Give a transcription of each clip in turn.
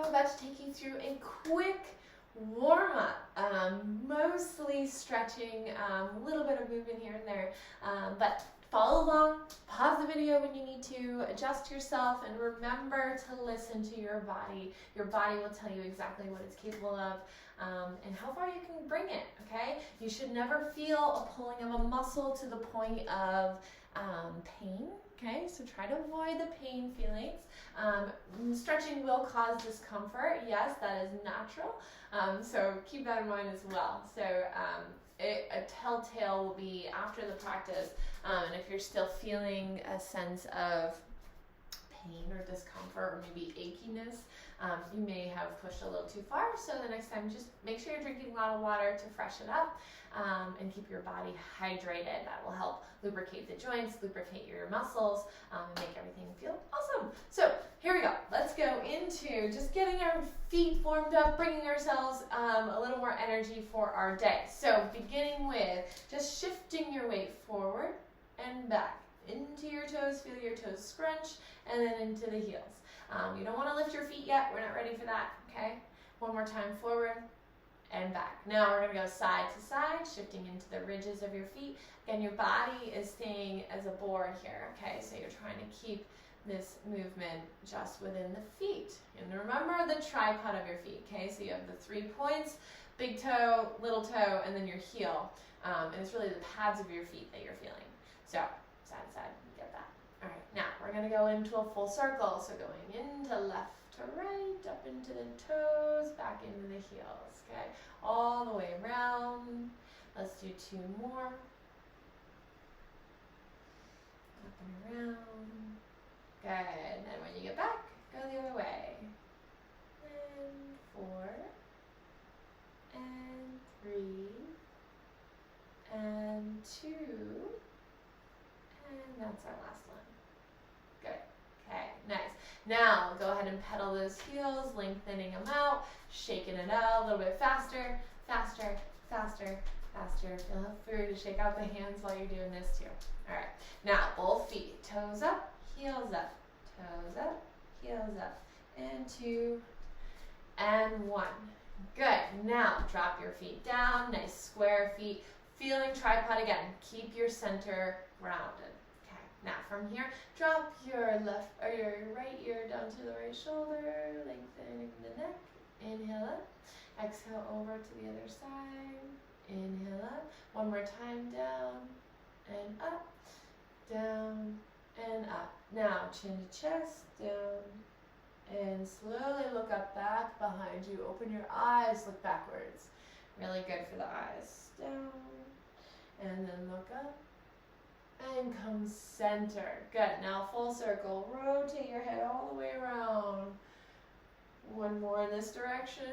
about to take you through a quick warm-up, mostly stretching, a little bit of movement here and there, but follow along, pause the video when you need to, adjust yourself, and remember to listen to your body. Your body will tell you exactly what it's capable of and how far you can bring it, okay? You should never feel a pulling of a muscle to the point of pain, okay? So try to avoid the pain feelings. Stretching will cause discomfort. Yes, that is natural. So keep that in mind as well. So a telltale will be after the practice, and if you're still feeling a sense of pain or discomfort or maybe achiness, you may have pushed a little too far. So the next time, just make sure you're drinking a lot of water to freshen up and keep your body hydrated. That will help lubricate the joints, lubricate your muscles, and make everything feel awesome. So here we go. Let's go into just getting our feet warmed up, bringing ourselves a little more energy for our day. So beginning with just shifting your weight forward and back into your toes. Feel your toes scrunch, and then into the heels. You don't want to lift your feet yet. We're not ready for that, okay? One more time, forward and back. Now we're going to go side to side, shifting into the ridges of your feet. Again, your body is staying as a board here, okay? So you're trying to keep this movement just within the feet. And remember the tripod of your feet, okay? So you have the 3 points, big toe, little toe, and then your heel. And it's really the pads of your feet that you're feeling. So side to side, you get that. All right, now we're going to go into a full circle. So going into left to right, up into the toes, back into the heels, okay? All the way around. Let's do 2 more. Up and around. Good. And when you get back, go the other way. And 4. And 3. And 2. And that's our last one. Good. Okay, nice. Now, go ahead and pedal those heels, lengthening them out, shaking it out a little bit faster, faster, faster, faster. Feel free to shake out the hands while you're doing this too. All right. Now, both feet, toes up, heels up, toes up, heels up, and 2, and 1. Good. Now, drop your feet down, nice square feet. Feeling tripod again. Keep your center grounded. Okay. Now from here, drop your left or your right ear down to the right shoulder, lengthening the neck. Inhale up. Exhale over to the other side. Inhale up. One more time, down and up, down and up. Now chin to chest, down, and slowly look up, back behind you. Open your eyes, look backwards. Really good for the eyes. Down, and then look up, and come center. Good. Now full circle. Rotate your head all the way around. One more in this direction,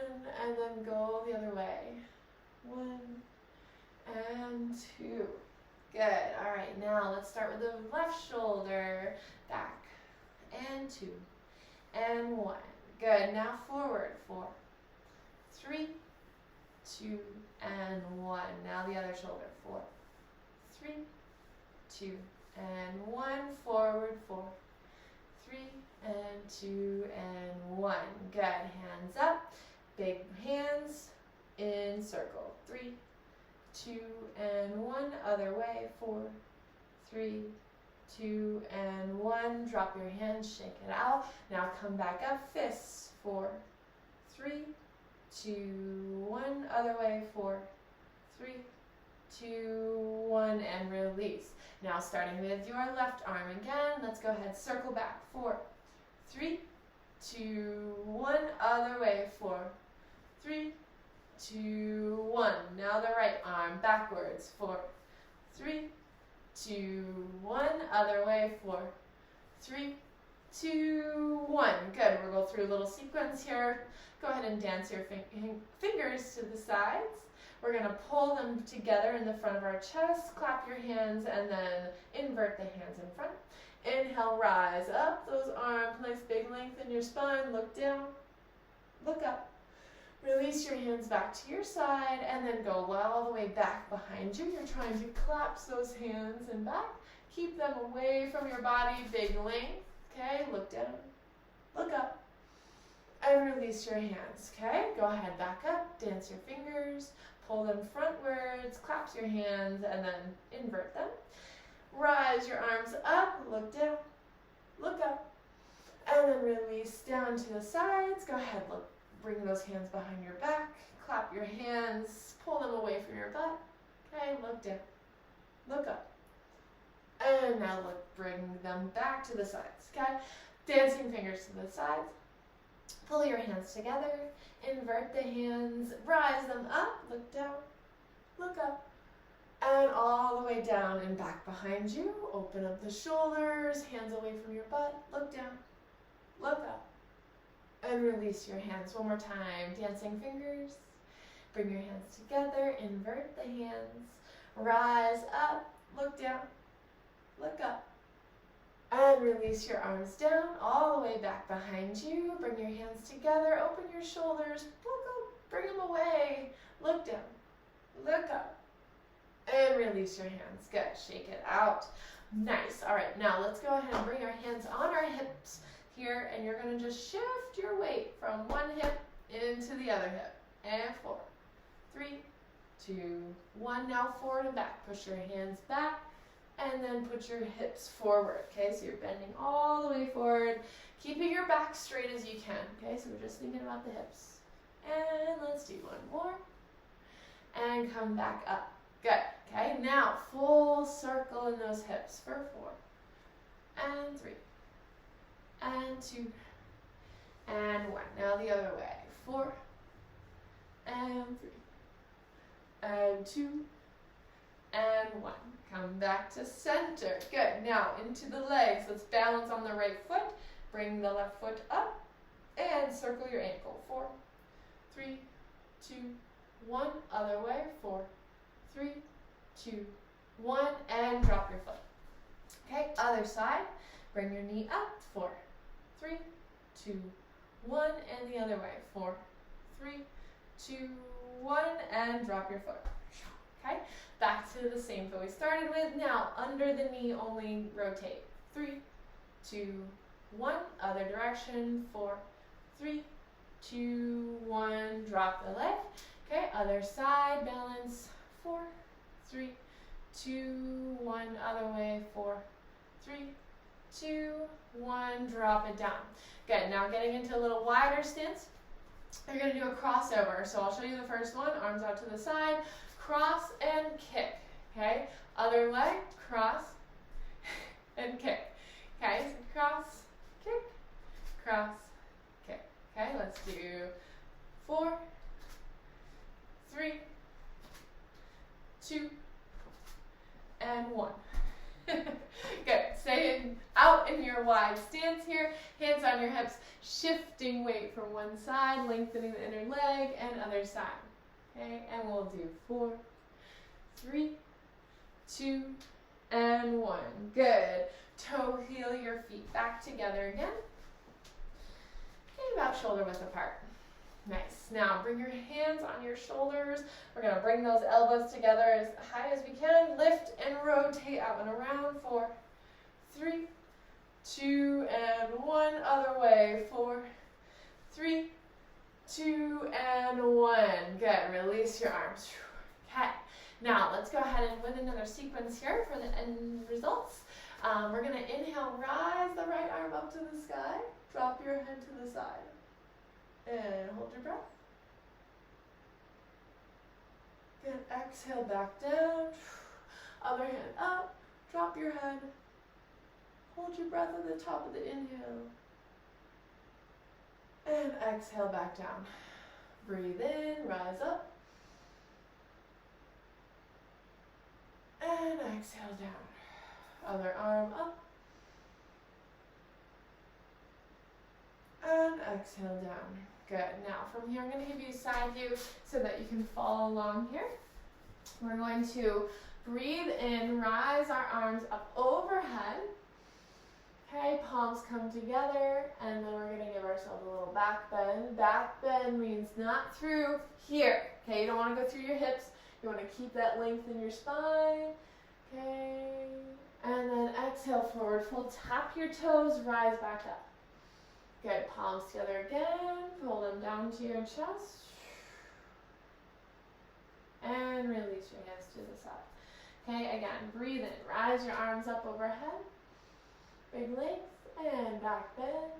and then go the other way. 1 and 2. Good. All right. Now let's start with the left shoulder. Back. And 2. And 1. Good. Now forward. 4, 3, 2, and 1. Now the other shoulder. 4, 3, 2, and 1. Forward. 4, 3, and 2, and 1. Good. Hands up. Big hands in circle. 3, 2, and 1. Other way. 4, 3, 2, and 1. Drop your hands. Shake it out. Now come back up. Fists. 4, 3, 2, 1. Other way. 4, 3, 2, 1, and release. Now starting with your left arm again. Let's go ahead. Circle back. 4, 3, 2, 1. Other way. 4, 3, 2, 1. Now the right arm backwards. 4, 3, 2, 1. Other way. 4, 3, 2, 1. Good. We'll go through a little sequence here. Go ahead and dance your fingers to the sides. We're going to pull them together in the front of our chest. Clap your hands and then invert the hands in front. Inhale, rise up. Those arms, nice big length in your spine. Look down. Look up. Release your hands back to your side and then go all the way back behind you. You're trying to collapse those hands and back. Keep them away from your body. Big length. Okay, look down. Look up. And release release your hands, okay? Go ahead, back up, dance your fingers, pull them frontwards, clasp your hands, and then invert them. Rise your arms up, look down, look up, and then release down to the sides. Go ahead, look, bring those hands behind your back, clap your hands, pull them away from your butt. Okay, look down, look up. And now look, bring them back to the sides, okay? Dancing fingers to the sides. Pull your hands together, invert the hands, rise them up, look down, look up, and all the way down and back behind you. Open up the shoulders, hands away from your butt, look down, look up, and release your hands. One more time, dancing fingers. Bring your hands together, invert the hands, rise up, look down, look up, and release your arms down, all the way back behind you. Bring your hands together, open your shoulders, look up, bring them away, look down, look up, and release your hands. Good, shake it out. Nice. All right, now let's go ahead and bring our hands on our hips here, and you're gonna just shift your weight from one hip into the other hip. And 4, 3, 2, 1. Now forward and back. Push your hands back and then put your hips forward. Okay, so you're bending all the way forward, keeping your back straight as you can. Okay, so we're just thinking about the hips. And let's do one more. And come back up. Good. Okay, now full circle in those hips for 4 and 3 and 2 and 1. Now the other way. 4 and 3 and 2 and 1. Come back to center. Good. Now into the legs. Let's balance on the right foot. Bring the left foot up and circle your ankle. 4, 3, 2, 1. Other way. 4, 3, 2, 1. And drop your foot. Okay. Other side. Bring your knee up. 4, 3, 2, 1. And the other way. 4, 3, 2, 1. And drop your foot. Okay. Back to the same foot we started with. Now, under the knee, only rotate. 3, 2, 1. Other direction. 4, 3, 2, 1. Drop the leg. Okay, other side. Balance. 4, 3, 2, 1. Other way. 4, 3, 2, 1. Drop it down. Good. Now, getting into a little wider stance. You're going to do a crossover. So I'll show you the first one. Arms out to the side. Cross and kick, okay? Other leg, cross and kick, okay? So cross, kick, okay? Let's do 4, 3, 2, and 1. Good. Stay out in your wide stance here. Hands on your hips, shifting weight from one side, lengthening the inner leg, and other side. Okay, and we'll do 4, 3, 2, and 1. Good. Toe heel your feet back together again. Okay, about shoulder width apart. Nice. Now bring your hands on your shoulders. We're going to bring those elbows together as high as we can. Lift and rotate out and around. 4, 3, 2, and 1. Other way. 4, 3, 2, and 1. Good. Release your arms. Okay. Now let's go ahead and with another sequence here for the end results. We're going to inhale, rise the right arm up to the sky. Drop your head to the side. And hold your breath. Good. Exhale back down. Other hand up. Drop your head. Hold your breath at the top of the inhale. And exhale back down. Breathe in, rise up. And exhale down. Other arm up. And exhale down. Good. Now from here I'm going to give you a side view so that you can follow along here. We're going to breathe in, rise our arms up overhead. Okay, palms come together, and then we're going to give ourselves a little back bend. Back bend means not through here. Okay, you don't want to go through your hips. You want to keep that length in your spine. Okay, and then exhale forward fold. Tap your toes, rise back up. Good, palms together again. pull them down to your chest. And release your hands to the side. Okay, again, breathe in. Rise your arms up overhead. Big length. And back bend.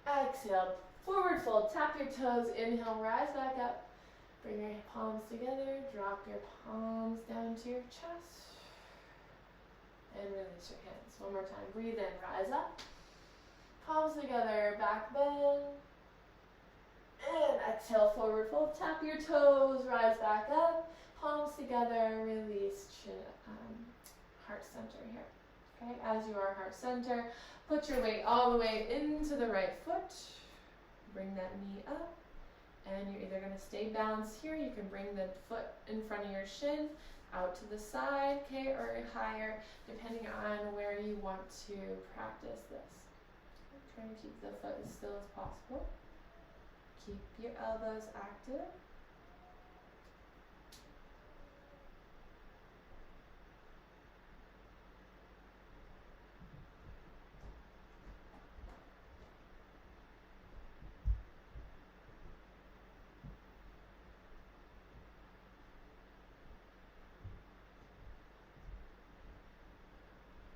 Exhale. Forward fold. Tap your toes. Inhale, rise back up. Bring your palms together. Drop your palms down to your chest. And release your hands. One more time. Breathe in. Rise up. Palms together. Back bend. And exhale, forward fold. Tap your toes, rise back up. Palms together, release heart center here. Okay, as you are heart center, put your weight all the way into the right foot. Bring that knee up. And you're either going to stay balanced here. You can bring the foot in front of your shin, out to the side, okay, or higher, depending on where you want to practice this. Try to keep the foot as still as possible. Keep your elbows active.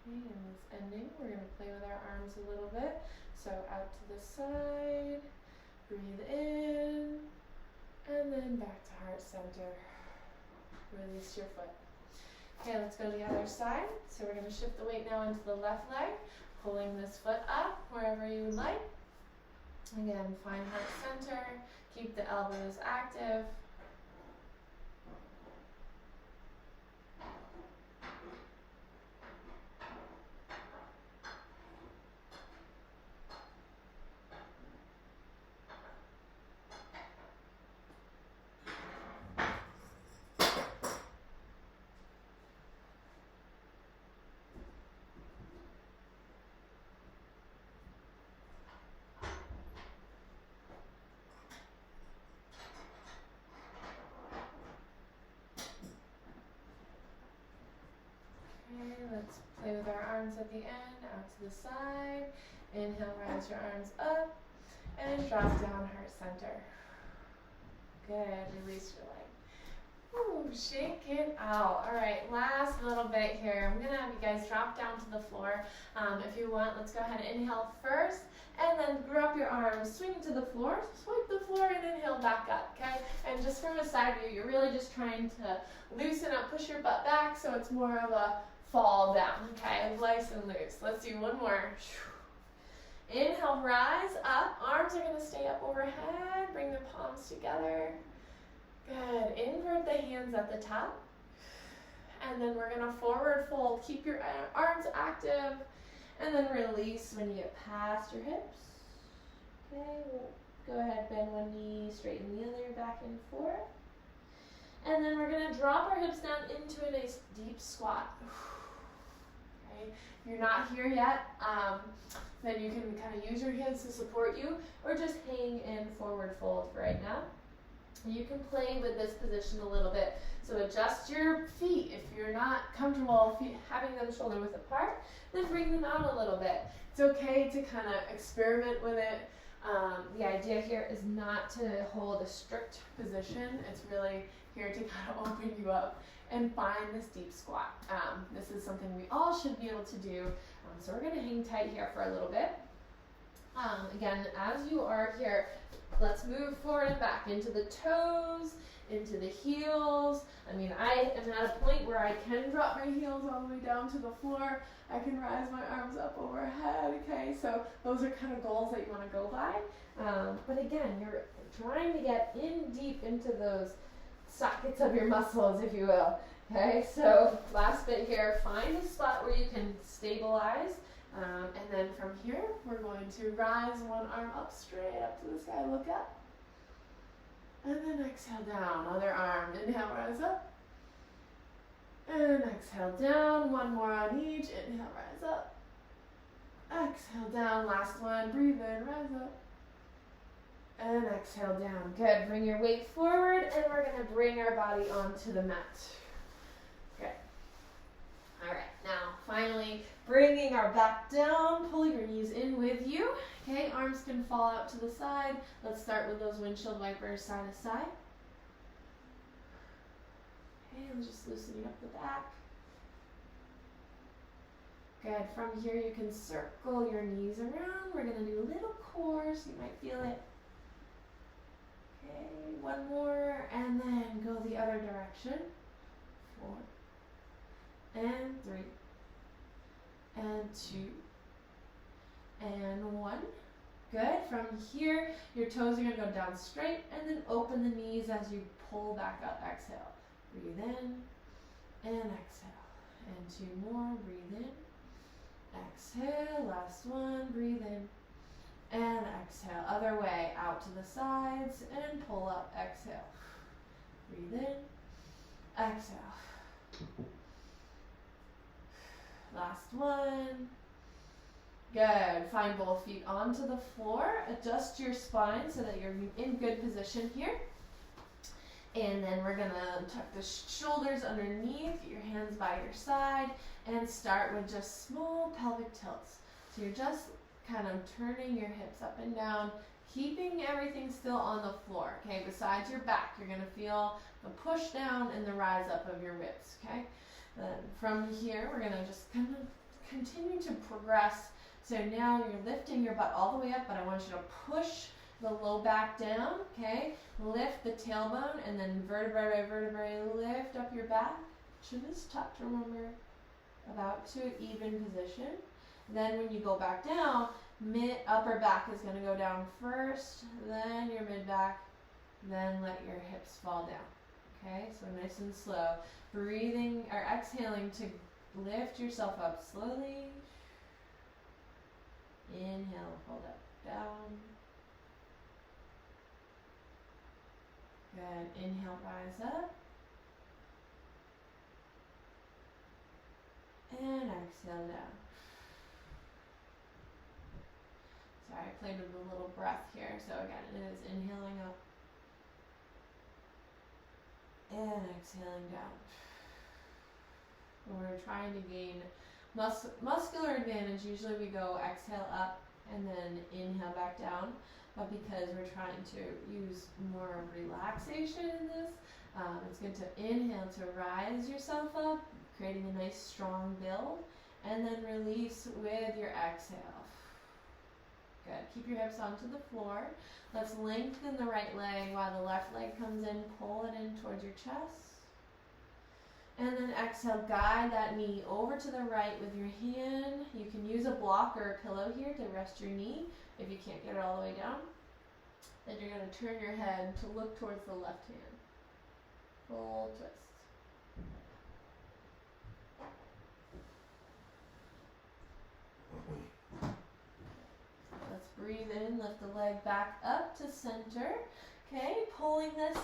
Okay, in this ending, we're going to play with our arms a little bit. So out to the side. Breathe in, and then back to heart center. Release your foot. Okay, let's go to the other side. So we're going to shift the weight now into the left leg, pulling this foot up wherever you would like. Again, find heart center. Keep the elbows active. Let's play with our arms at the end, out to the side. Inhale, rise your arms up, and drop down heart center. Good, release your leg. Ooh, shake it out. All right, last little bit here. I'm gonna have you guys drop down to the floor. If you want, let's go ahead and inhale first, and then drop your arms, swing to the floor, swipe the floor, and inhale back up, okay? And just from a side view, you're really just trying to loosen up, push your butt back, so it's more of a fall down, okay? Nice and loose. Let's do one more. Inhale, rise up. Arms are gonna stay up overhead. Bring the palms together. Good. Invert the hands at the top. And then we're gonna forward fold. Keep your arms active. And then release when you get past your hips. Okay, go ahead, bend one knee, straighten the other, back and forth. And then we're gonna drop our hips down into a nice deep squat. Okay, if you're not here yet, then you can kind of use your hands to support you, or just hang in forward fold for right now. You can play with this position a little bit, so adjust your feet. If you're not comfortable having them shoulder width apart, then bring them out a little bit. It's okay to kind of experiment with it. The idea here is not to hold a strict position. It's really here to kind of open you up and find this deep squat. This is something we all should be able to do. So we're going to hang tight here for a little bit. Again, as you are here, let's move forward and back into the toes, into the heels. I mean, I am at a point where I can drop my heels all the way down to the floor. I can rise my arms up overhead, okay? So those are kind of goals that you want to go by. But again, you're trying to get in deep into those sockets of your muscles, if you will. Okay, so last bit here, find a spot where you can stabilize. And then from here, we're going to rise one arm up, straight up to the sky, look up. And then exhale down, other arm, inhale, rise up. And exhale down, one more on each, inhale, rise up. Exhale down, last one, breathe in, rise up. And exhale down, good. Bring your weight forward, and we're gonna bring our body onto the mat. Good. All right, now Finally, bringing our back down, pulling your knees in with you. Okay, arms can fall out to the side. Let's start with those windshield wipers side to side. Okay, and just loosening up the back. Good. From here, you can circle your knees around. We're going to do a little core, so you might feel it. Okay, one more, and then go the other direction. 4, and 3, and 2, and 1. Good. From here, your toes are going to go down straight, and then open the knees as you pull back up. Exhale. Breathe in, and exhale. And 2 more. Breathe in. Exhale, last one, breathe in, and exhale. Other way, out to the sides, and pull up, exhale. Breathe in, exhale. Last one. Good. Find both feet onto the floor. Adjust your spine so that you're in good position here. And then we're going to tuck the shoulders underneath, get your hands by your side, and start with just small pelvic tilts. So you're just kind of turning your hips up and down, keeping everything still on the floor. Okay, besides your back, you're going to feel the push down and the rise up of your ribs. Okay, then from here, we're going to just kind of continue to progress. So now you're lifting your butt all the way up, but I want you to push the low back down, okay? Lift the tailbone, and then vertebrae by vertebrae, lift up your back. Chin is tucked, remember, about to an even position. Then when you go back down, upper back is gonna go down first, then your mid back, then let your hips fall down, okay? So nice and slow. Breathing, or exhaling to lift yourself up slowly. Inhale, hold up, down. Good. Inhale, rise up. And exhale down. Sorry, I played with a little breath here. So again, it is inhaling up. And exhaling down. When we're trying to gain muscular advantage, usually we go exhale up and then inhale back down. But because we're trying to use more relaxation in this, it's good to inhale to rise yourself up, creating a nice strong build, and then release with your exhale. Good. Keep your hips onto the floor. Let's lengthen the right leg while the left leg comes in. Pull it in towards your chest. And then exhale, guide that knee over to the right with your hand. You can use a block or a pillow here to rest your knee if you can't get it all the way down. Then you're going to turn your head to look towards the left hand. Full twist. Let's breathe in, lift the leg back up to center. Okay, pulling this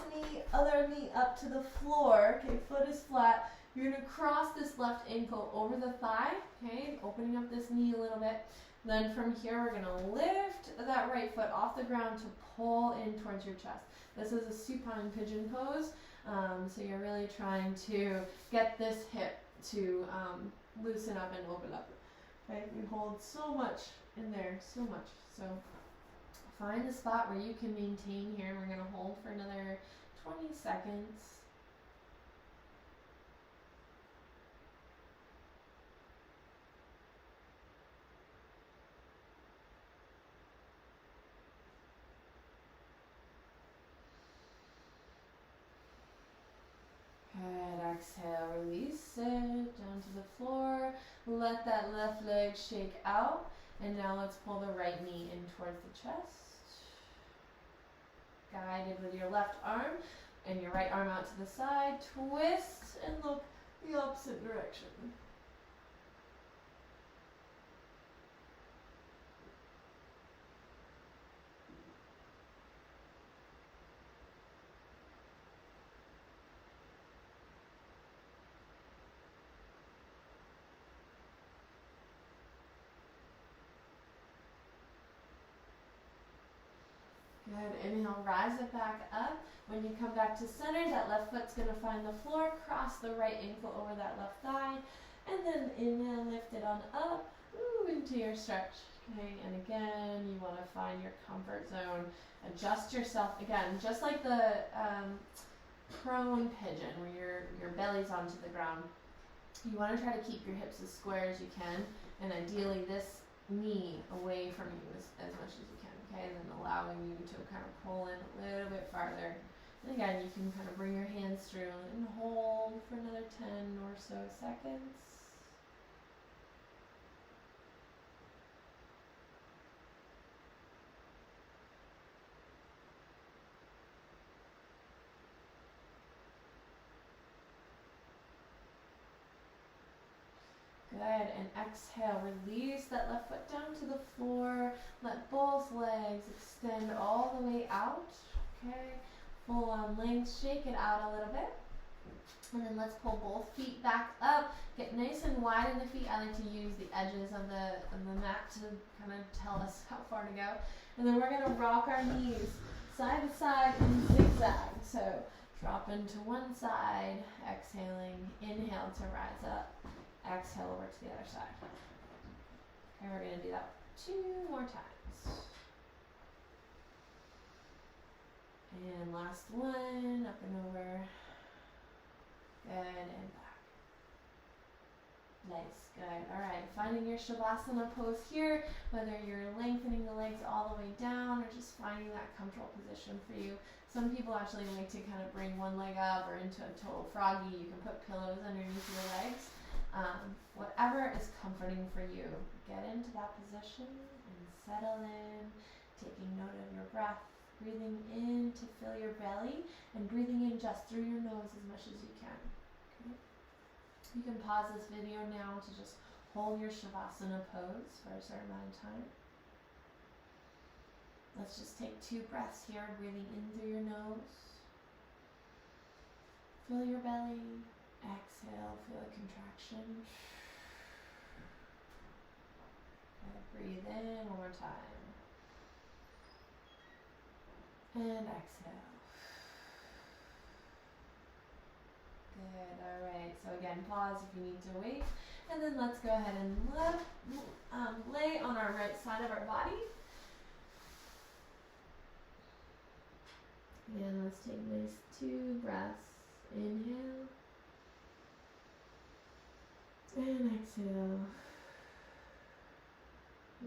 other knee up to the floor. Okay, foot is flat. You're going to cross this left ankle over the thigh. Okay, opening up this knee a little bit. Then from here, we're going to lift that right foot off the ground to pull in towards your chest. This is a supine pigeon pose. So you're really trying to get this hip to loosen up and open up. Okay, you hold so much in there, so much. So find the spot where you can maintain here. We're going to hold for another 20 seconds. Good. Exhale, release it down to the floor. Let that left leg shake out. And now let's pull the right knee in towards the chest. Guided with your left arm and your right arm out to the side. Twist and look the opposite direction. Good. Inhale, rise it back up. When you come back to center, that left foot's going to find the floor. Cross the right ankle over that left thigh. And then inhale, lift it on up, into your stretch. Okay, and again, you want to find your comfort zone. Adjust yourself, again, just like the prone pigeon, where your belly's onto the ground. You want to try to keep your hips as square as you can, and ideally this knee away from you as much as you can, okay? And then allowing you to kind of pull in a little bit farther. And again, you can kind of bring your hands through and hold for another 10 or so seconds. Good, and exhale, release that left foot down to the floor. Let both legs extend all the way out, okay? Full on length, shake it out a little bit. And then let's pull both feet back up. Get nice and wide in the feet. I like to use the edges of the mat to kind of tell us how far to go. And then we're gonna rock our knees side to side in zigzag. So drop into one side, exhaling, inhale to rise up. Exhale over to the other side. And we're going to do that 2 more times. And last one, up and over. Good, and back. Nice, good. All right, finding your Shavasana pose here, whether you're lengthening the legs all the way down or just finding that comfortable position for you. Some people actually like to kind of bring one leg up or into a total froggy. You can put pillows underneath your legs. Whatever is comforting for you, get into that position and settle in, taking note of your breath, breathing in to fill your belly and breathing in just through your nose as much as you can. Okay? You can pause this video now to just hold your Shavasana pose for a certain amount of time. Let's just take 2 breaths here, breathing in through your nose. Fill your belly. Exhale, feel a contraction. Breathe in one more time. And exhale. Good, alright. So again, pause if you need to wait. And then let's go ahead and lay on our right side of our body. And let's take nice 2 breaths. Inhale. And exhale.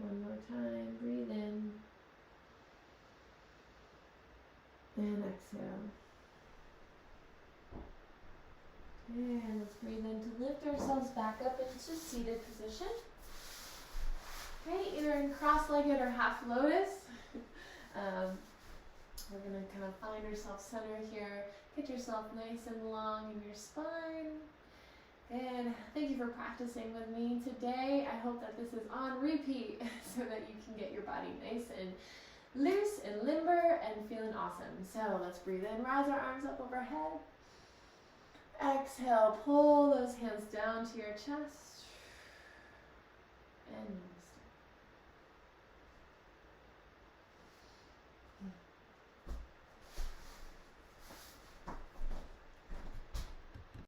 One more time. Breathe in. And exhale. And let's breathe in to lift ourselves back up into seated position. Okay, either in cross-legged or half lotus. We're going to kind of find ourselves centered here. Get yourself nice and long in your spine. Good. Thank you for practicing with me today. I hope that this is on repeat so that you can get your body nice and loose and limber and feeling awesome. So let's breathe in, rise our arms up overhead. Exhale, pull those hands down to your chest. And